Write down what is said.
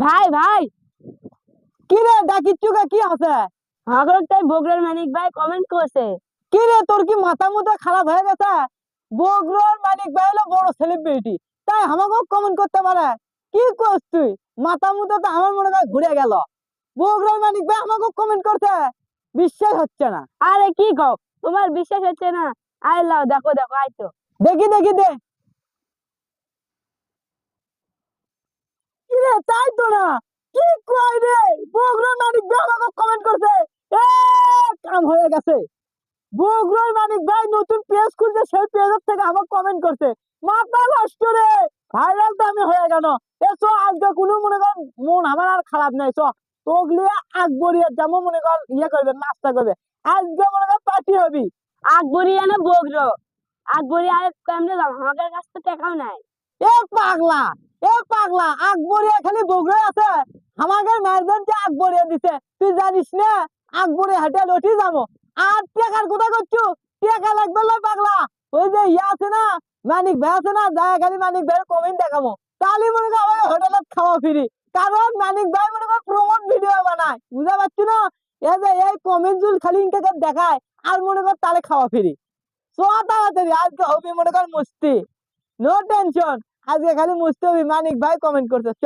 ভাই ভাই, কি রে ডাকিচ্ছুকে কি আছে? আমার তাই বগুড়ার মানিক ভাই কমেন্ট করছে। কি রে তোর কি মাথা মুথা খারাপ হয়ে গেছে? বগুড়ার মানিক ভাই হলো বড় সেলিব্রিটি, তাই আমাকেও কমেন্ট করতে পারে? কি করছ তুই? মাথা মুথা তো আমার মনে হয় ঘুরে গেল। বগুড়ার মানিক ভাই আমাকেও কমেন্ট করছে, বিশ্বাস হচ্ছে না। আরে কি কও, তোমার বিশ্বাস হচ্ছে না? আই লাও, দেখো দেখো, আইতো। দেখি দেখি দে। কি রে তাই তো না, কি কই রে? বগুড়ার মানিক ভাই আমাকে কমেন্ট করছে। এ কাম হয়ে গেছে। বগুড়ার মানিক ভাই নতুন পেজ খুলছে, সেই পেজের থেকে আমাকে কমেন্ট করছে। মাথা নষ্ট রে, ভাইরাল তো আমি হয়ে গেল। এসো আজকে কোনো মনে কর মন আমার আর খারাপ নাই। চ তোগলি আকবরিয়া যেমন মনে কর ইয়ে করবে, নাস্তা করবে। আজকে মনে কর পার্টি হবি। আকবরিয়া না বগুড়ো? আকবরিয়া আর কেমনে যাবো, আমাদের কাছে তো টাকাও নাই। এ পাগলা, এ পাগলা, আকবরিয়া খালি বগুড়ায় আছে? আমাদের ম্যানেজার যে আকবরিয়া দিছে তুই জানিস না? আকবরিয়া হাটে লটি যাবো। আর টাকার কথা করছু? টাকা লাগবে না পাগলা। ওই যে ইয়ে আছে না, মানিক ভাই আছে না, যায় খালি মানিক ভাইয়ের কমেন্ট দেখাবো, তাহলে মনে কর আমাকে হোটেলত খাওয়া ফ্রি। কারণ মানিক ভাই মনে কর প্রমোট ভিডিও বানায়, বুঝতে পারছি না? এই যে এই কমেন্ট জুল খালি ইনকে দেখায়, আর মনে কর তাহলে খাওয়া ফ্রি। সো তাড়াতাড়ি আজকে হবে মনে কর মস্তি। নো টেনশন, আজকে খালি মুছতে হবে। মানিক ভাই কমেন্ট করতে চ।